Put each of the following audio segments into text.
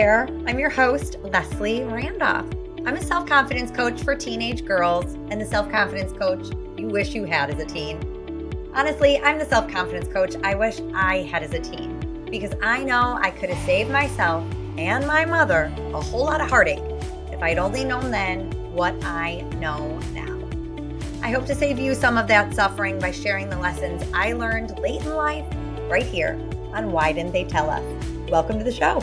there. I'm your host, Leslie Randolph. I'm a self-confidence coach for teenage girls and the self-confidence coach you wish you had as a teen. Honestly, I'm the self-confidence coach I wish I had as a teen because I know I could have saved myself and my mother a whole lot of heartache if I'd only known then what I know now. I hope to save you some of that suffering by sharing the lessons I learned late in life right here on Why Didn't They Tell Us? Welcome to the show.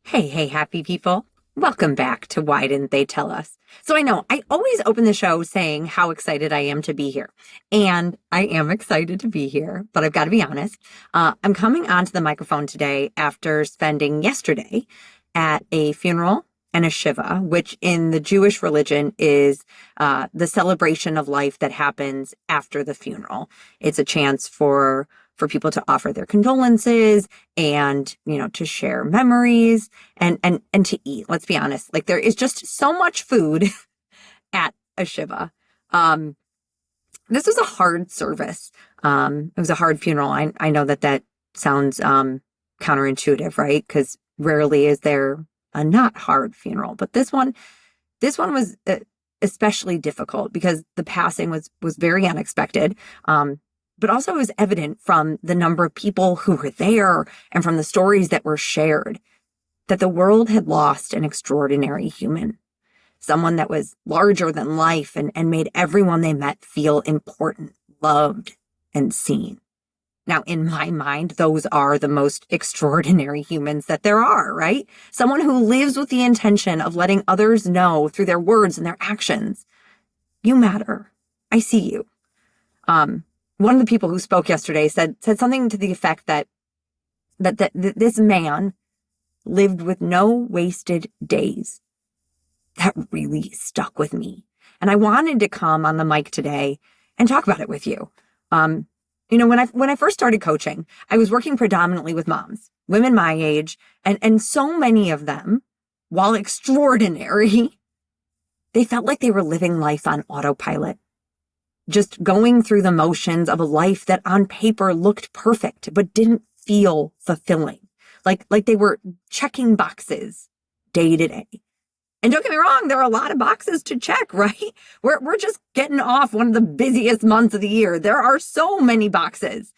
Hey, happy people. Welcome back to Why Didn't They Tell Us? So I know I always open the show saying how excited I am to be here. And I am excited to be here, but I've got to be honest. I'm coming onto the microphone today after spending yesterday at a funeral and a Shiva, which in the Jewish religion is the celebration of life that happens after the funeral. It's a chance for people to offer their condolences and, to share memories and to eat. Let's be honest. Like there is just so much food at a Shiva. This was a hard service. It was a hard funeral. I know that sounds counterintuitive, right? Because rarely is there a not hard funeral, but this one was especially difficult because the passing was very unexpected. But also it was evident from the number of people who were there and from the stories that were shared that the world had lost an extraordinary human, someone that was larger than life and made everyone they met feel important, loved, and seen. Now, in my mind, those are the most extraordinary humans that there are, right? Someone who lives with the intention of letting others know through their words and their actions, you matter. I see you. One of the people who spoke yesterday said something to the effect that this man lived with no wasted days. That really stuck with me. And I wanted to come on the mic today and talk about it with you. When I first started coaching, I was working predominantly with moms, women my age, and so many of them, while extraordinary, they felt like they were living life on autopilot. Just going through the motions of a life that on paper looked perfect, but didn't feel fulfilling. Like they were checking boxes day to day. And don't get me wrong, there are a lot of boxes to check, right? We're just getting off one of the busiest months of the year. There are so many boxes.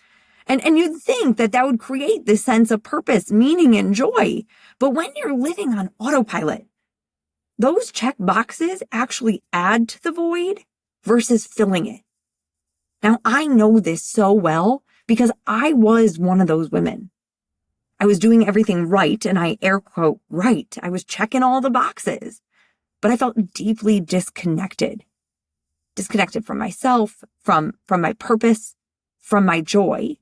And you'd think that would create this sense of purpose, meaning, and joy. But when you're living on autopilot, those check boxes actually add to the void versus filling it. Now, I know this so well because I was one of those women. I was doing everything right, and I air quote right. I was checking all the boxes, but I felt deeply disconnected from myself, from my purpose, from my joy.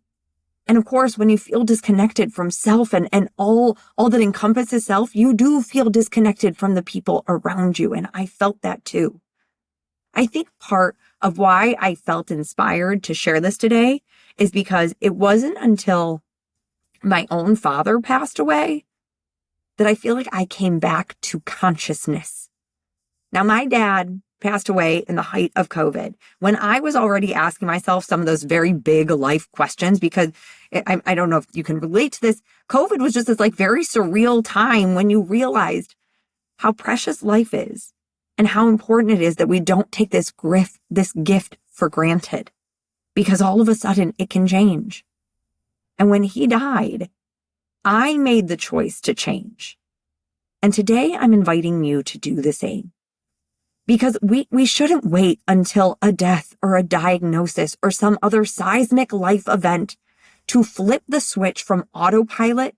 And of course, when you feel disconnected from self and all that encompasses self, you do feel disconnected from the people around you. And I felt that too. I think part of why I felt inspired to share this today is because it wasn't until my own father passed away that I feel like I came back to consciousness. Now, my dad passed away in the height of COVID when I was already asking myself some of those very big life questions because I don't know if you can relate to this. COVID was just this very surreal time when you realized how precious life is. And how important it is that we don't take this gift for granted because all of a sudden it can change. And when he died, I made the choice to change. And today I'm inviting you to do the same. Because we shouldn't wait until a death or a diagnosis or some other seismic life event to flip the switch from autopilot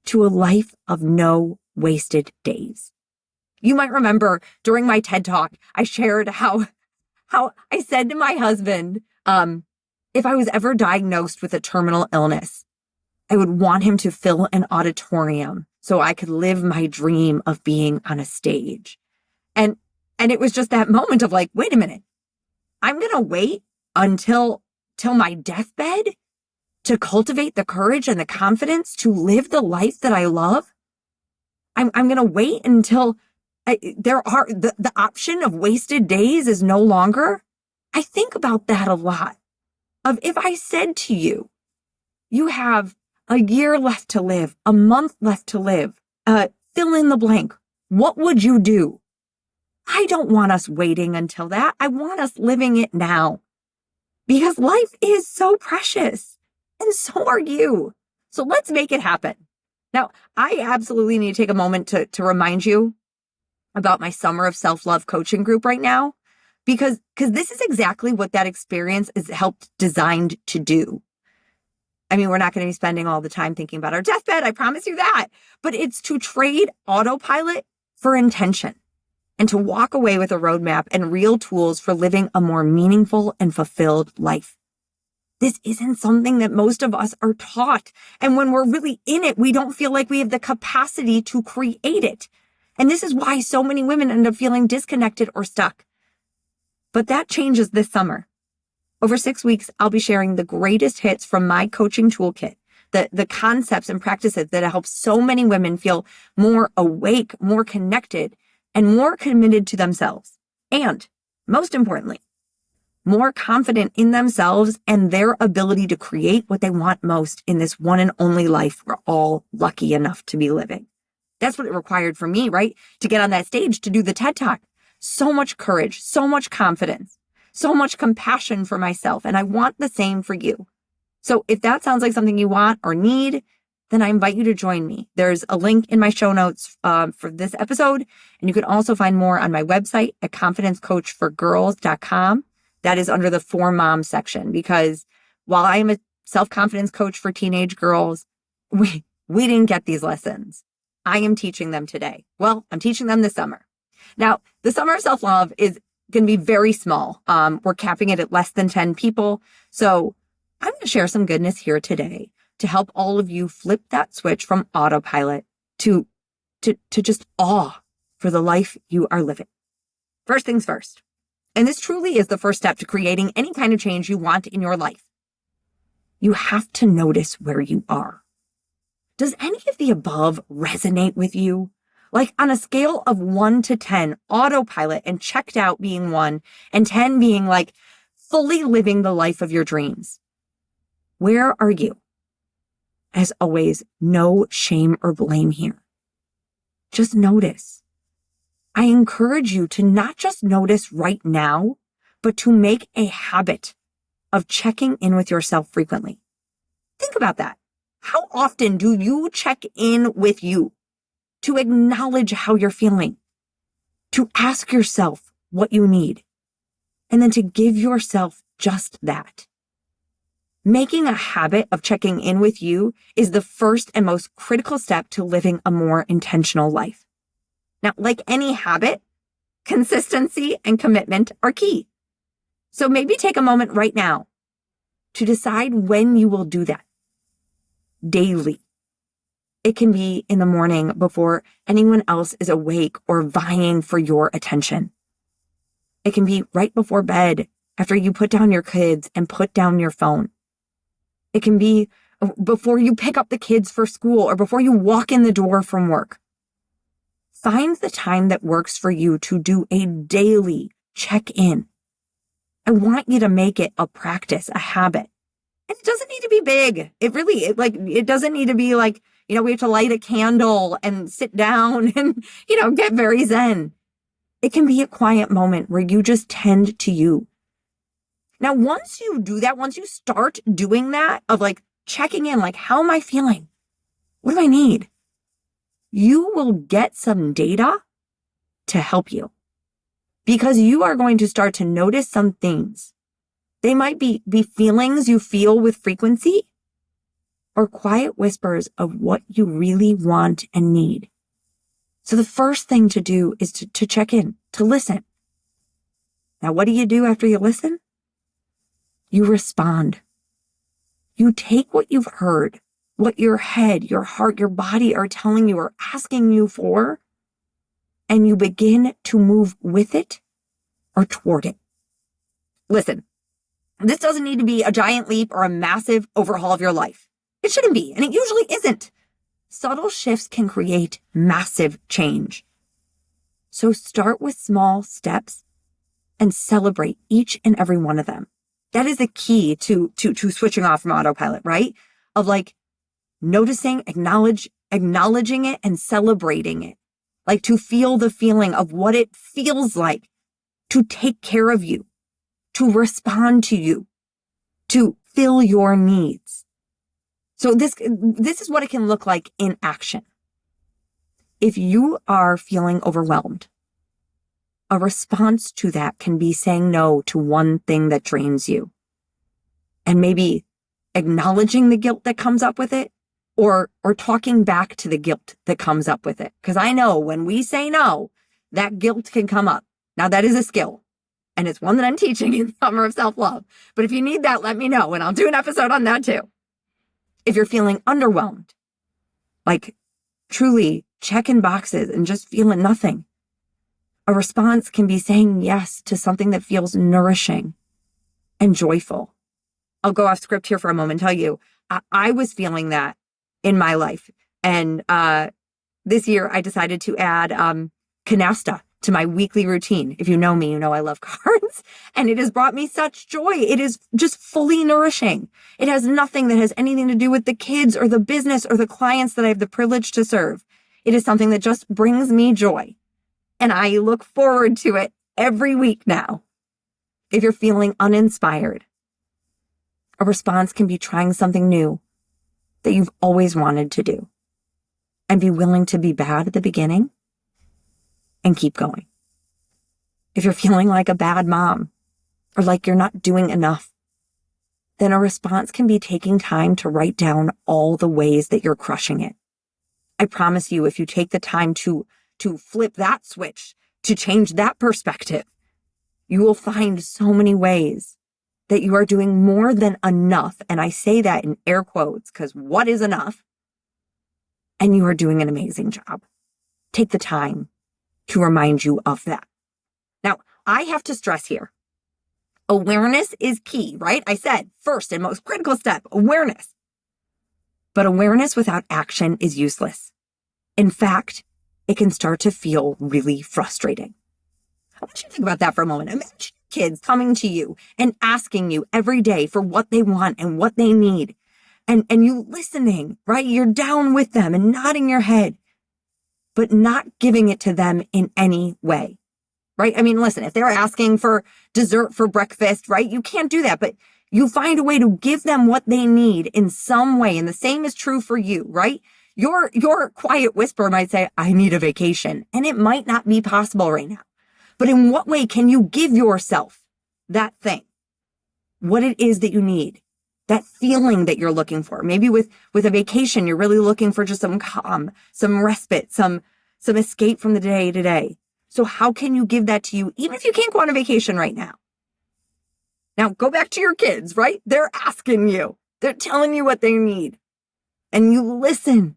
to a life of no wasted days. You might remember during my TED Talk, I shared how I said to my husband, if I was ever diagnosed with a terminal illness, I would want him to fill an auditorium so I could live my dream of being on a stage. And it was just that moment of wait a minute, I'm going to wait until my deathbed to cultivate the courage and the confidence to live the life that I love. I'm going to wait until the option of wasted days is no longer. I think about that a lot. Of if I said to you, you have a year left to live, a month left to live, fill in the blank. What would you do? I don't want us waiting until that. I want us living it now because life is so precious and so are you. So let's make it happen. Now, I absolutely need to take a moment to remind you about my Summer of Self-Love coaching group right now, because this is exactly what that experience is helped designed to do. I mean, we're not going to be spending all the time thinking about our deathbed, I promise you that, but it's to trade autopilot for intention and to walk away with a roadmap and real tools for living a more meaningful and fulfilled life. This isn't something that most of us are taught. And when we're really in it, we don't feel like we have the capacity to create it. And this is why so many women end up feeling disconnected or stuck. But that changes this summer. Over 6 weeks, I'll be sharing the greatest hits from my coaching toolkit, the concepts and practices that help so many women feel more awake, more connected, and more committed to themselves. And most importantly, more confident in themselves and their ability to create what they want most in this one and only life we're all lucky enough to be living. That's what it required for me, right? To get on that stage, to do the TED Talk. So much courage, so much confidence, so much compassion for myself. And I want the same for you. So if that sounds like something you want or need, then I invite you to join me. There's a link in my show notes for this episode. And you can also find more on my website at confidencecoachforgirls.com. That is under the For Moms section, because while I am a self-confidence coach for teenage girls, we didn't get these lessons. I am teaching them today. Well, I'm teaching them this summer. Now, the Summer of Self-Love is going to be very small. We're capping it at less than 10 people. So I'm going to share some goodness here today to help all of you flip that switch from autopilot to just awe for the life you are living. First things first. And this truly is the first step to creating any kind of change you want in your life. You have to notice where you are. Does any of the above resonate with you? Like on a scale of 1 to 10, autopilot and checked out being 1 and 10 being like fully living the life of your dreams. Where are you? As always, no shame or blame here. Just notice. I encourage you to not just notice right now, but to make a habit of checking in with yourself frequently. Think about that. How often do you check in with you to acknowledge how you're feeling, to ask yourself what you need, and then to give yourself just that? Making a habit of checking in with you is the first and most critical step to living a more intentional life. Now, like any habit, consistency and commitment are key. So maybe take a moment right now to decide when you will do that. Daily. It can be in the morning before anyone else is awake or vying for your attention. It can be right before bed after you put down your kids and put down your phone. It can be before you pick up the kids for school or before you walk in the door from work. Find the time that works for you to do a daily check-in. I want you to make it a practice, a habit. And it doesn't need to be big. It doesn't need to be like, we have to light a candle and sit down and, get very zen. It can be a quiet moment where you just tend to you. Now, once you do that, once you start doing that of like checking in, like, how am I feeling? What do I need? You will get some data to help you because you are going to start to notice some things. They might be feelings you feel with frequency or quiet whispers of what you really want and need. So the first thing to do is to check in, to listen. Now, what do you do after you listen? You respond. You take what you've heard, what your head, your heart, your body are telling you or asking you for, and you begin to move with it or toward it. Listen, this doesn't need to be a giant leap or a massive overhaul of your life. It shouldn't be, and it usually isn't. Subtle shifts can create massive change. So start with small steps and celebrate each and every one of them. That is the key to switching off from autopilot, right? Of like, noticing, acknowledging it and celebrating it. Like to feel the feeling of what it feels like to take care of you, to respond to you, to fill your needs. So this is what it can look like in action. If you are feeling overwhelmed, a response to that can be saying no to one thing that drains you and maybe acknowledging the guilt that comes up with it or talking back to the guilt that comes up with it. Because I know when we say no, that guilt can come up. Now that is a skill and it's one that I'm teaching in Summer of Self-Love. But if you need that, let me know and I'll do an episode on that too. If you're feeling underwhelmed, like truly checking boxes and just feeling nothing, a response can be saying yes to something that feels nourishing and joyful. I'll go off script here for a moment and tell you, I was feeling that in my life. And this year I decided to add canasta to my weekly routine. If you know me, you know I love cards and it has brought me such joy. It is just fully nourishing. It has nothing that has anything to do with the kids or the business or the clients that I have the privilege to serve. It is something that just brings me joy. And I look forward to it every week now. If you're feeling uninspired, a response can be trying something new that you've always wanted to do and be willing to be bad at the beginning and keep going. If you're feeling like a bad mom or like you're not doing enough, then a response can be taking time to write down all the ways that you're crushing it. I promise you, if you take the time to flip that switch, to change that perspective, you will find so many ways that you are doing more than enough. And I say that in air quotes because what is enough? And you are doing an amazing job. Take the time to remind you of that. Now, I have to stress here, awareness is key, right? I said first and most critical step, awareness. But awareness without action is useless. In fact, it can start to feel really frustrating. I want you to think about that for a moment. Imagine kids coming to you and asking you every day for what they want and what they need. And you listening, right? You're down with them and nodding your head, but not giving it to them in any way, right? I mean, listen, if they're asking for dessert for breakfast, right? You can't do that, but you find a way to give them what they need in some way. And the same is true for you, right? Your quiet whisper might say, I need a vacation. And it might not be possible right now. But in what way can you give yourself that thing? What it is that you need, that feeling that you're looking for. Maybe with a vacation, you're really looking for just some calm, some respite, some escape from the day to day. So how can you give that to you, even if you can't go on a vacation right now? Now go back to your kids, right? They're asking you, they're telling you what they need and you listen,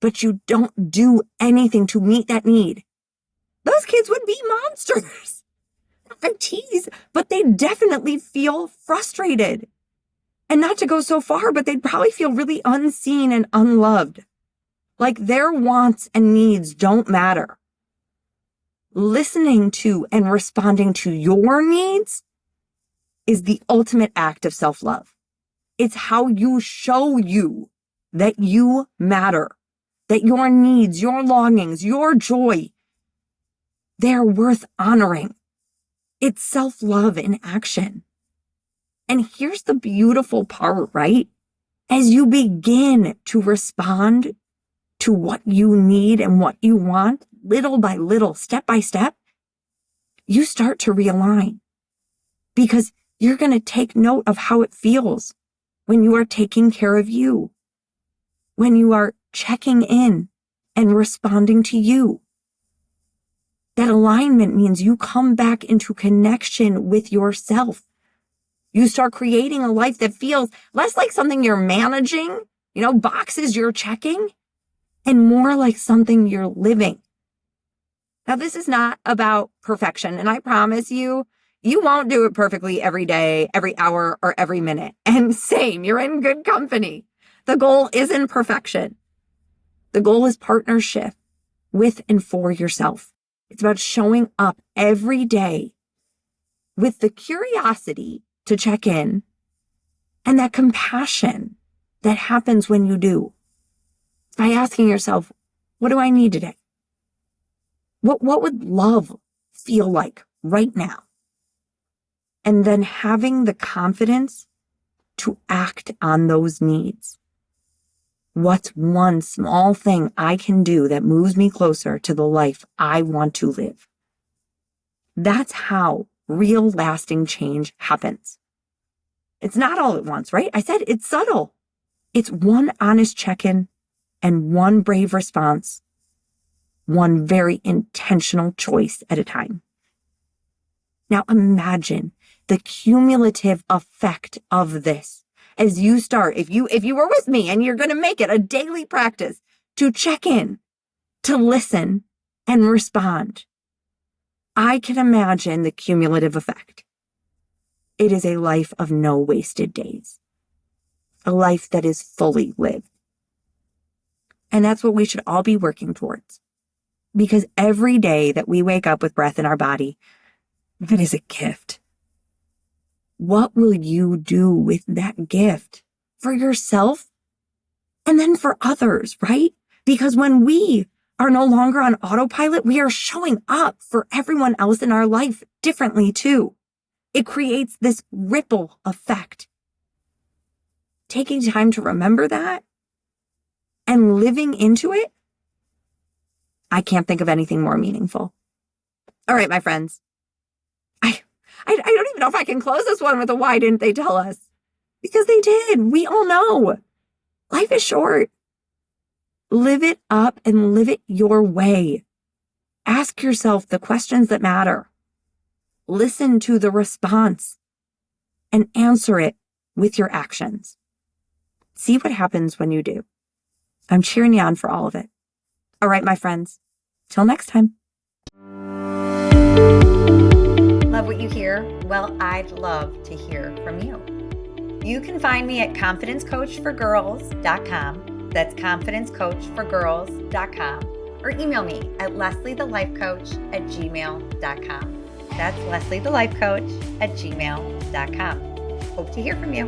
but you don't do anything to meet that need. Those kids would be monsters. I tease, but they definitely feel frustrated. And not to go so far, but they'd probably feel really unseen and unloved. Like their wants and needs don't matter. Listening to and responding to your needs is the ultimate act of self-love. It's how you show you that you matter, that your needs, your longings, your joy, they're worth honoring. It's self-love in action. And here's the beautiful part, right? As you begin to respond to what you need and what you want, little by little, step by step, you start to realign because you're going to take note of how it feels when you are taking care of you, when you are checking in and responding to you. That alignment means you come back into connection with yourself. You start creating a life that feels less like something you're managing, boxes you're checking, and more like something you're living. Now, this is not about perfection, and I promise you, you won't do it perfectly every day, every hour, or every minute. And same, you're in good company. The goal isn't perfection. The goal is partnership with and for yourself. It's about showing up every day with the curiosity to check in and that compassion that happens when you do. by asking yourself, what do I need today? What would love feel like right now? And then having the confidence to act on those needs. What's one small thing I can do that moves me closer to the life I want to live? That's how real lasting change happens. It's not all at once, right? I said it's subtle. It's one honest check-in and one brave response, one very intentional choice at a time. Now imagine the cumulative effect of this as you start, if you were with me and you're going to make it a daily practice to check in, to listen and respond. I can imagine the cumulative effect. It is a life of no wasted days, a life that is fully lived. And that's what we should all be working towards. Because every day that we wake up with breath in our body, that is a gift. What will you do with that gift for yourself and then for others, right? Because when we are no longer on autopilot, we are showing up for everyone else in our life differently too. It creates this ripple effect. Taking time to remember that and living into it, I can't think of anything more meaningful. All right, my friends. I don't even know if I can close this one with a why didn't they tell us? Because they did. We all know. Life is short. Live it up and live it your way. Ask yourself the questions that matter. Listen to the response and answer it with your actions. See what happens when you do. I'm cheering you on for all of it. All right, my friends. Till next time. Love what you hear? Well, I'd love to hear from you. You can find me at confidencecoachforgirls.com. That's confidencecoachforgirls.com. Or email me at lesliethelifecoach@gmail.com. That's lesliethelifecoach@gmail.com. Hope to hear from you.